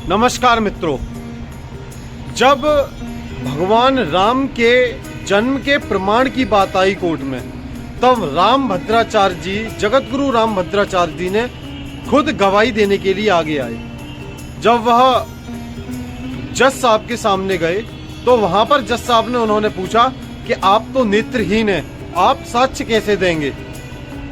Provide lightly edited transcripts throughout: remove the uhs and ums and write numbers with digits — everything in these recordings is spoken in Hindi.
नमस्कार मित्रों, जब भगवान राम के जन्म के प्रमाण की बात आई कोर्ट में, तब राम भद्राचार्य जी, जगत गुरु राम भद्राचार्य जी ने खुद गवाही देने के लिए आगे आए। जब वह जज साहब के सामने गए तो वहां पर जज साहब ने उन्होंने पूछा कि आप तो नेत्रहीन हैं, आप साक्ष्य कैसे देंगे?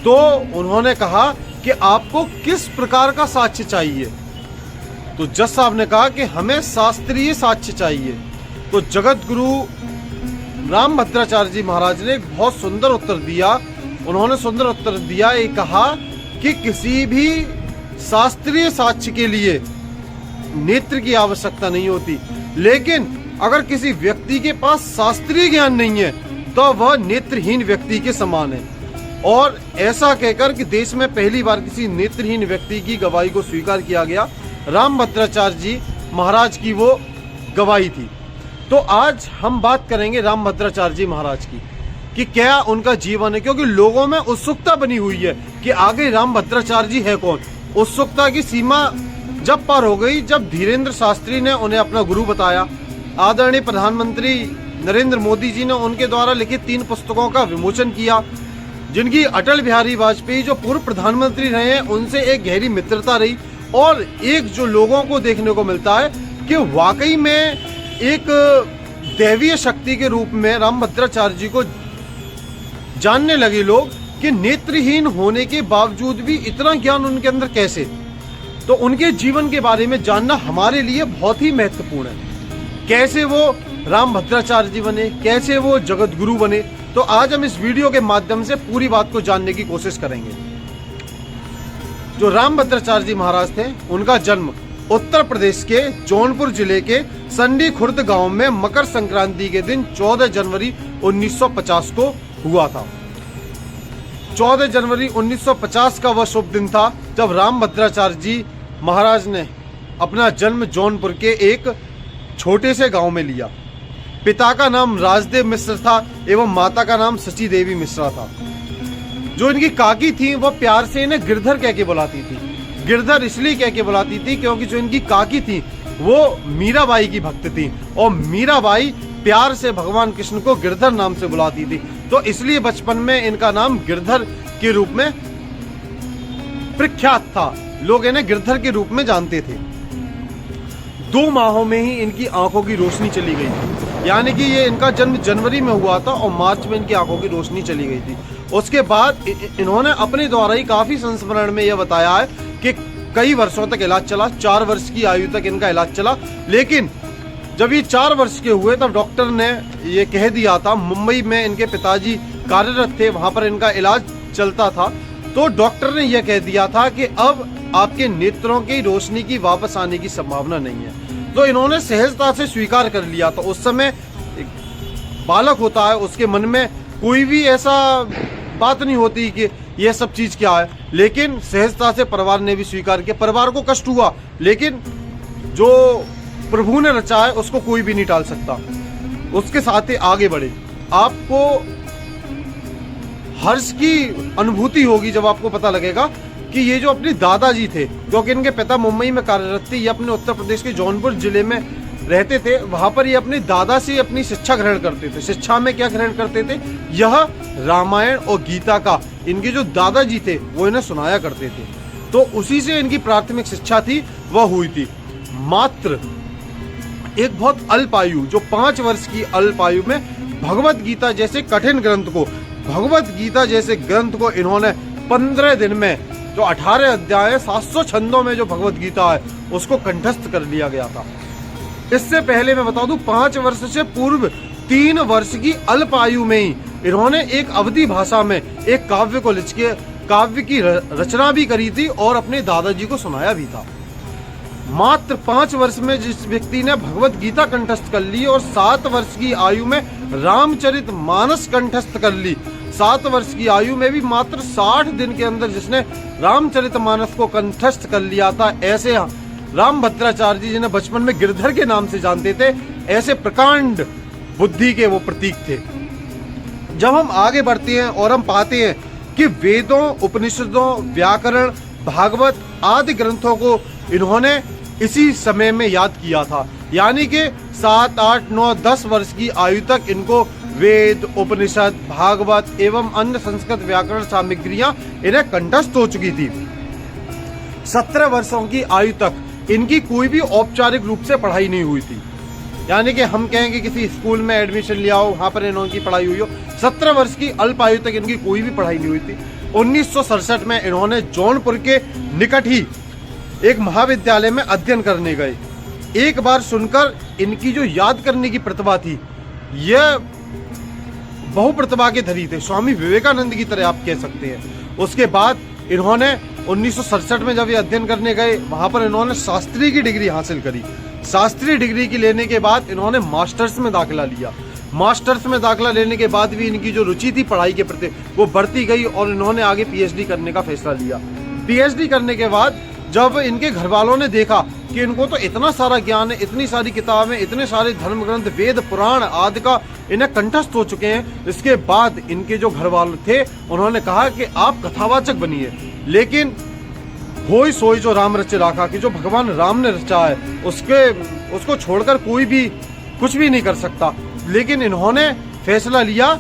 तो उन्होंने कहा कि आपको किस प्रकार का साक्ष्य चाहिए? तो जज साहब ने कहा कि हमें शास्त्रीय साक्ष्य चाहिए। तो जगत गुरु राम भद्राचार्य जी महाराज ने एक बहुत सुंदर उत्तर दिया। उन्होंने सुंदर उत्तर दिया, ये कहा कि किसी भी शास्त्रीय साक्ष्य के लिए नेत्र की आवश्यकता नहीं होती, लेकिन अगर किसी व्यक्ति के पास शास्त्रीय ज्ञान नहीं है तो वह नेत्रहीन व्यक्ति के समान है। और ऐसा कहकर कि देश में पहली बार किसी नेत्रहीन व्यक्ति की गवाही को स्वीकार किया गया, राम भद्राचार्य जी महाराज की वो गवाही थी। तो आज हम बात करेंगे राम भद्राचार्य जी महाराज की कि क्या उनका जीवन है, क्योंकि लोगों में उत्सुकता बनी हुई है कि आगे राम भद्राचार्य जी है कौन। उत्सुकता की सीमा जब पार हो गई, जब धीरेन्द्र शास्त्री ने उन्हें अपना गुरु बताया, आदरणीय प्रधानमंत्री नरेंद्र मोदी जी ने उनके द्वारा लिखित 3 पुस्तकों का विमोचन किया, जिनकी अटल बिहारी वाजपेयी जो पूर्व प्रधानमंत्री रहे हैं उनसे एक गहरी मित्रता रही, और एक जो लोगों को देखने को मिलता है कि वाकई में एक दैवीय शक्ति के रूप में राम भद्राचार्य जी को जानने लगे लोग कि नेत्रहीन होने के बावजूद भी इतना ज्ञान उनके अंदर कैसे। तो उनके जीवन के बारे में जानना हमारे लिए बहुत ही महत्वपूर्ण है। कैसे वो राम भद्राचार्य जी बने, कैसे वो जगत गुरु बने, तो आज हम इस वीडियो के माध्यम से पूरी बात को जानने की कोशिश करेंगे। जो राम भद्राचार्य जी महाराज थे, उनका जन्म उत्तर प्रदेश के जौनपुर जिले के संडी खुर्द गांव में मकर संक्रांति के दिन 14 जनवरी 1950 को हुआ था। 14 जनवरी 1950 का वह शुभ दिन था जब राम भद्राचार्य जी महाराज ने अपना जन्म जौनपुर के एक छोटे से गांव में लिया। पिता का नाम राजदेव मिश्र था एवं माता का नाम सची देवी मिश्रा था। जो इनकी काकी थी वह प्यार से इन्हें गिरधर कह के बुलाती थी। गिरधर इसलिए कह के बुलाती थी क्योंकि जो इनकी काकी थी वो मीराबाई की भक्त थी, और मीराबाई प्यार से भगवान कृष्ण को गिरधर नाम से बुलाती थी। तो इसलिए बचपन में इनका नाम गिरधर के रूप में प्रख्यात था, लोग इन्हें गिरधर के रूप में जानते थे। 2 माहों में ही इनकी आंखों की रोशनी चली गई थी, यानी कि ये इनका जन्म जनवरी में हुआ था और मार्च में इनकी आंखों की रोशनी चली गई थी। उसके बाद इन्होंने अपने द्वारा ही काफी संस्मरण में यह बताया है कि कई वर्षों तक इलाज चला, 4 वर्ष की आयु तक इनका इलाज चला। लेकिन जब ये 4 वर्ष के हुए तब डॉक्टर ने ये कह दिया था, मुंबई में इनके पिताजी कार्यरत थे, वहां पर इनका इलाज चलता था, तो डॉक्टर ने यह कह दिया था कि अब आपके नेत्रों की रोशनी की वापस आने की संभावना नहीं है। तो इन्होंने सहजता से स्वीकार कर लिया। तो उस समय बालक होता है, उसके मन में कोई भी ऐसा बात नहीं होती कि यह सब चीज क्या है, लेकिन सहजता से परिवार ने भी स्वीकार किया। परिवार को कष्ट हुआ, लेकिन जो प्रभु ने रचा है उसको कोई भी नहीं टाल सकता, उसके साथ ही आगे बढ़े। आपको हर्ष की अनुभूति होगी जब आपको पता लगेगा कि ये जो अपने दादाजी थे, क्योंकि इनके पिता मुंबई में कार्यरत थे, ये अपने उत्तर प्रदेश के जौनपुर जिले में रहते थे, वहां पर ये अपने दादा से अपनी शिक्षा ग्रहण करते थे। शिक्षा में क्या ग्रहण करते थे? यह रामायण और गीता का इनके जो दादाजी थे वो इन्हें सुनाया करते थे। तो उसी से इनकी प्राथमिक शिक्षा थी वह हुई थी। मात्र एक बहुत अल्प आयु, जो 5 वर्ष की अल्प आयु में भगवत गीता जैसे कठिन ग्रंथ को, भगवत गीता जैसे ग्रंथ को इन्होंने 15 दिन में, जो 18 अध्याय 700 छंदों में जो भगवत गीता है उसको कंठस्थ कर लिया गया था। इससे पहले मैं बता दूं, 5 वर्ष से पूर्व 3 वर्ष की अल्प आयु में ही इन्होंने एक अवधी भाषा में एक काव्य को लिख के काव्य की रचना भी करी थी और अपने दादाजी को सुनाया भी था। मात्र 5 वर्ष में जिस व्यक्ति ने भगवत गीता कंठस्थ कर ली और 7 वर्ष की आयु में रामचरित मानस कंठस्थ कर ली, 7 वर्ष की आयु में भी मात्र 60 दिन के अंदर जिसने रामचरित मानस को कंठस्थ कर लिया था, ऐसे राम भद्राचार्य जी जिन्हें बचपन में गिरधर के नाम से जानते थे, ऐसे प्रकांड बुद्धि के वो प्रतीक थे। जब हम आगे बढ़ते हैं और हम पाते हैं कि वेदों, उपनिषदों, व्याकरण, भागवत आदि ग्रंथों को इन्होंने इसी समय में याद किया था। यानी कि 7, 8, 9, 10 वर्ष की आयु तक इनको वेद, उपनिषद, भागवत एवं अन्य संस्कृत व्याकरण सामग्रियां इन्हें कंठस्थ हो चुकी थी। 17 वर्षों की आयु तक इनकी कोई भी औपचारिक रूप से पढ़ाई नहीं हुई थी। यानी कि हम कहें कि किसी स्कूल में एडमिशन लिया हो, वहां पर इन्होंने पढ़ाई हुई हो। 17 वर्ष की अल्प आयु तक इनकी कोई भी पढ़ाई नहीं हुई थी। 1967 में इन्होंने जौनपुर के निकट ही एक महाविद्यालय में अध्ययन करने गए। एक बार सुनकर इनकी जो याद करने की प्रतिभा थी, यह बहुप्रतिभा के धनी थे, स्वामी विवेकानंद की तरह आप कह सकते हैं। उसके बाद इन्होंने 1967 में जब ये अध्ययन करने गए, वहां पर इन्होंने शास्त्री की डिग्री हासिल करी। शास्त्रीय डिग्री की लेने के बाद इन्होंने मास्टर्स में दाखिला लिया। मास्टर्स में दाखिला लेने के बाद भी इनकी जो रुचि थी पढ़ाई के प्रति, वो बढ़ती गई और इन्होंने आगे पीएचडी करने का फैसला लिया। पीएचडी करने के बाद जब इनके घर वालों ने देखा कि इनको तो इतना सारा ज्ञान है, इतनी सारी किताबें, इतने सारे धर्म ग्रंथ, वेद, पुराण आदि का इन्हें कंठस्थ हो चुके हैं, इसके बाद इनके जो घर वाले थे उन्होंने कहा कि आप कथावाचक बनिए। लेकिन होई सोई जो राम रचे राखा, कि जो भगवान राम ने रचा है उसको छोड़कर कोई भी कुछ भी नहीं कर सकता। लेकिन इन्होंने फैसला लिया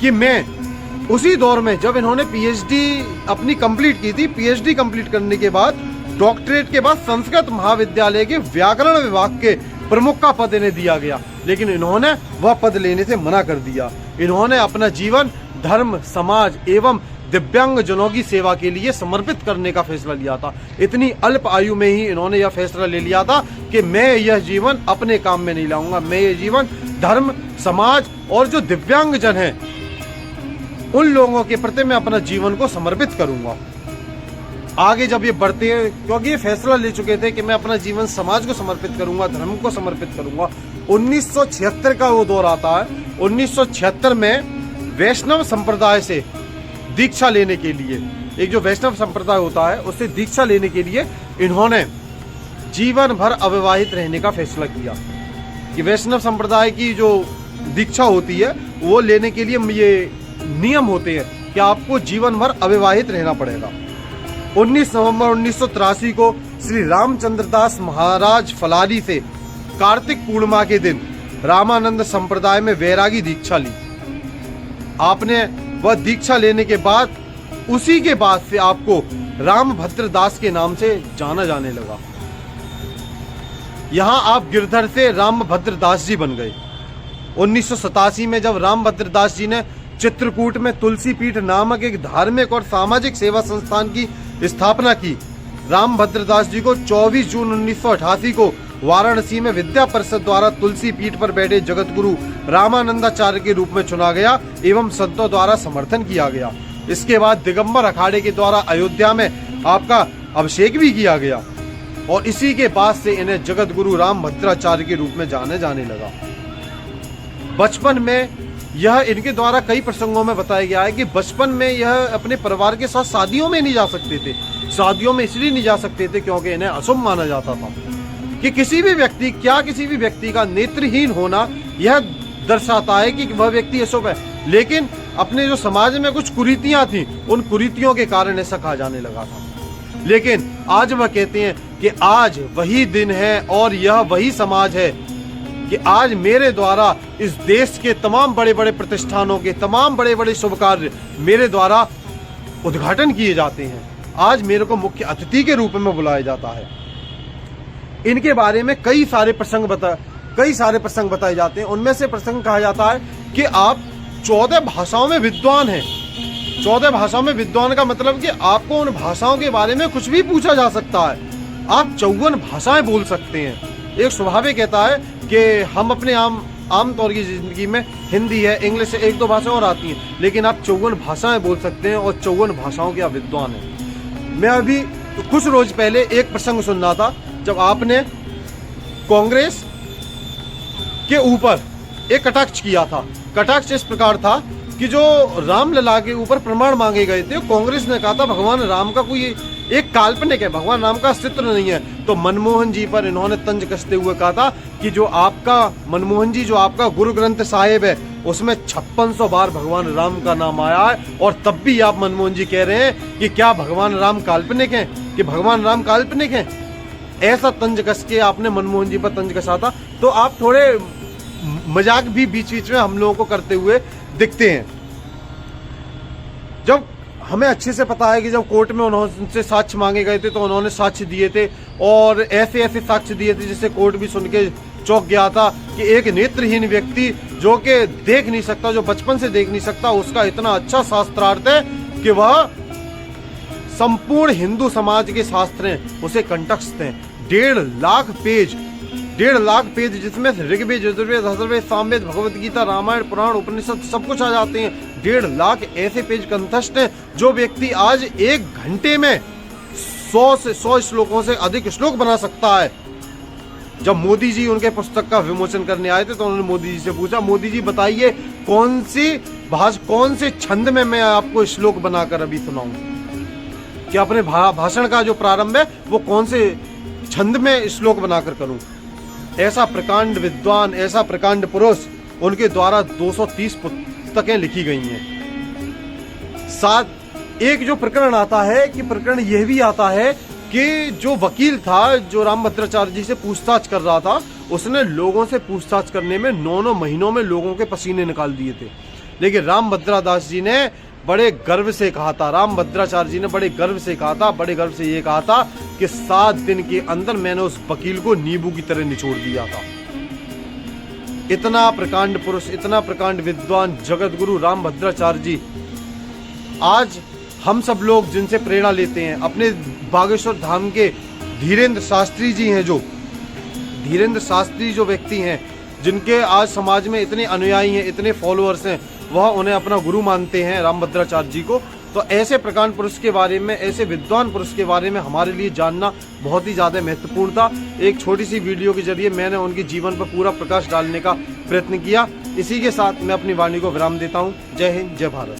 कि मैं उसी दौर में जब इन्होंने पीएचडी अपनी कंप्लीट की थी, पीएचडी कंप्लीट करने के बाद डॉक्टरेट के बाद संस्कृत महाविद्यालय के व्याकरण विभाग के प्रमुख का पद इन्हें दिया गया, लेकिन इन्होंने वह पद लेने से मना कर दिया। इन्होंने अपना जीवन धर्म, समाज एवं दिव्यांग जनों की सेवा के लिए समर्पित करने का फैसला लिया था। इतनी अल्प आयु में ही इन्होंने यह फैसला ले लिया था कि मैं यह जीवन अपने काम में नहीं लाऊंगा, मैं यह जीवन धर्म, समाज और जो दिव्यांग जन हैं उन लोगों के प्रति मैं अपना जीवन को समर्पित करूंगा। आगे जब ये बढ़ते हैं, क्योंकि ये फैसला ले चुके थे कि मैं अपना जीवन समाज को समर्पित करूंगा, धर्म को समर्पित करूंगा। 1976 का वो दौर आता है। 1976 में वैष्णव संप्रदाय से दीक्षा लेने के लिए, एक जो वैष्णव संप्रदाय होता है उससे दीक्षा लेने के लिए इन्होंने जीवन भर अविवाहित रहने का फैसला किया। कि वैष्णव संप्रदाय की जो दीक्षा होती है वो लेने के लिए ये नियम होते हैं कि आपको जीवन भर अविवाहित रहना पड़ेगा। 19 नवंबर 1983 को श्री रामचंद्र दास महाराज फलारी से कार्तिक पूर्णिमा के दिन रामानंद संप्रदाय में वैरागी दीक्षा ली। आपने वह दीक्षा लेने के बाद उसी के बाद से आपको रामभद्र दास के नाम से जाना जाने लगा। यहां आप गिरधर से रामभद्र दास जी बन गए। 1987 में जब रामभद्र दास जी ने चित्रकूट में तुलसी पीठ नामक एक धार्मिक और सामाजिक सेवा संस्थान की स्थापना की, रामभद्र दास जी को 24 जून 1988 को वाराणसी में विद्या परिषद द्वारा तुलसी पीठ पर बैठे जगत गुरु रामानंदाचार्य के रूप में चुना गया एवं संतों द्वारा समर्थन किया गया। इसके बाद दिगंबर अखाड़े के द्वारा अयोध्या में आपका अभिषेक भी किया गया और इसी के बाद से इन्हें जगत गुरु रामभद्राचार्य के रूप में जाने जाने लगा। बचपन में यह इनके द्वारा कई प्रसंगों में बताया गया है कि बचपन में यह अपने परिवार के साथ शादियों में नहीं जा सकते थे। शादियों में इसलिए नहीं जा सकते थे क्योंकि इन्हें अशुभ माना जाता था कि किसी भी व्यक्ति का नेत्रहीन होना यह दर्शाता है कि वह व्यक्ति अशुभ है। लेकिन अपने जो समाज में कुछ कुरीतियां थी, उन कुरीतियों के कारण ऐसा कहा जाने लगा था। लेकिन आज वह कहते हैं कि आज वही दिन है और यह वही समाज है कि आज मेरे द्वारा इस देश के तमाम बड़े बड़े प्रतिष्ठानों के तमाम बड़े बड़े शुभ कार्य मेरे द्वारा उद्घाटन किए जाते हैं। आज मेरे को मुख्य अतिथि के रूप में बुलाया जाता है। इनके बारे में कई सारे प्रसंग बताए जाते हैं। उनमें से प्रसंग कहा जाता है कि आप 14 भाषाओं में विद्वान हैं। 14 भाषाओं में विद्वान का मतलब कि आपको उन भाषाओं के बारे में कुछ भी पूछा जा सकता है। आप 54 भाषाएं बोल सकते हैं। एक स्वभाव कहता है कि हम अपने आम तौर की जिंदगी में हिंदी है, इंग्लिश है, 1-2 भाषाएं और आती हैं, लेकिन आप 54 भाषाएं बोल सकते हैं और 54 भाषाओं के आप विद्वान हैं। मैं अभी कुछ रोज पहले एक प्रसंग सुन रहा था जब आपने कांग्रेस के ऊपर एक कटाक्ष किया था। कटाक्ष इस प्रकार था कि जो रामलला के ऊपर प्रमाण मांगे गए थे, कांग्रेस ने कहा था भगवान राम का कोई एक काल्पनिक है, भगवान राम का अस्तित्व नहीं है। तो मनमोहन जी पर इन्होंने तंज कसते हुए कहा था कि जो आपका मनमोहन जी, जो आपका गुरु ग्रंथ साहिब है उसमें 5600 बार भगवान राम का नाम आया है और तब भी आप मनमोहन जी कह रहे हैं कि क्या भगवान राम काल्पनिक हैं, कि भगवान राम काल्पनिक हैं। ऐसा तंज कस के आपने मनमोहन जी पर तंज कसा था, तो आप थोड़े मजाक भी बीच बीच में हम लोगों को करते हुए दिखते हैं। जब हमें अच्छे से पता है कि जब कोर्ट में उनसे साक्ष्य मांगे गए थे तो उन्होंने साक्ष्य दिए थे, और ऐसे ऐसे साक्ष्य दिए थे जिससे कोर्ट भी सुन के चौंक गया था कि एक नेत्रहीन व्यक्ति जो कि देख नहीं सकता, जो बचपन से देख नहीं सकता, उसका इतना अच्छा शास्त्रार्थ है कि वह संपूर्ण हिंदू समाज के शास्त्र हैं उसे कंठस्थ हैं। 1.5 लाख पेज जिसमें ऋग्वेद, यजुर्वेद, अथर्ववेद, सामवेद, भगवत गीता, रामायण, पुराण, उपनिषद सब कुछ आ जाते हैं। 1.5 लाख ऐसे पेज कंठस्थ हैं जो व्यक्ति आज 1 घंटे में 100 श्लोकों से अधिक श्लोक बना सकता है। जब मोदी जी उनके पुस्तक का विमोचन करने आए थे तो उन्होंने मोदी जी से पूछा, मोदी जी बताइए कौन से छंद में मैं आपको श्लोक बनाकर अभी सुनाऊं, कि अपने भाषण का जो प्रारंभ है वो कौन से छंद में श्लोक बनाकर करूं। ऐसा प्रकांड विद्वान, ऐसा प्रकांड पुरुष, उनके द्वारा 230 पुस्तकें लिखी गई हैं। साथ एक जो प्रकरण आता है कि प्रकरण यह भी आता है कि जो वकील था जो रामभद्राचार्य जी से पूछताछ कर रहा था, उसने लोगों से पूछताछ करने में 9 महीनों में लोगों के पसीने निकाल दिए थे। लेकिन रामभद्रादास जी ने बड़े गर्व से कहा था, रामभद्राचार्य जी ने बड़े गर्व से कहा था, बड़े गर्व से ये कहा था कि 7 दिन के अंदर मैंने उस वकील को नींबू की तरह निचोड़ दिया था। इतना प्रकांड पुरुष, इतना प्रकांड विद्वान जगत गुरु रामभद्राचार्य जी, आज हम सब लोग जिनसे प्रेरणा लेते हैं, अपने बागेश्वर धाम के धीरेन्द्र शास्त्री जी हैं, जो धीरेन्द्र शास्त्री जो व्यक्ति हैं जिनके आज समाज में इतने अनुयायी हैं, इतने फॉलोअर्स हैं, वह उन्हें अपना गुरु मानते हैं रामभद्राचार्य जी को। तो ऐसे प्रकांड पुरुष के बारे में, ऐसे विद्वान पुरुष के बारे में हमारे लिए जानना बहुत ही ज़्यादा महत्वपूर्ण था। एक छोटी सी वीडियो के जरिए मैंने उनके जीवन पर पूरा प्रकाश डालने का प्रयत्न किया। इसी के साथ मैं अपनी वाणी को विराम देता हूँ। जय हिंद, जय भारत।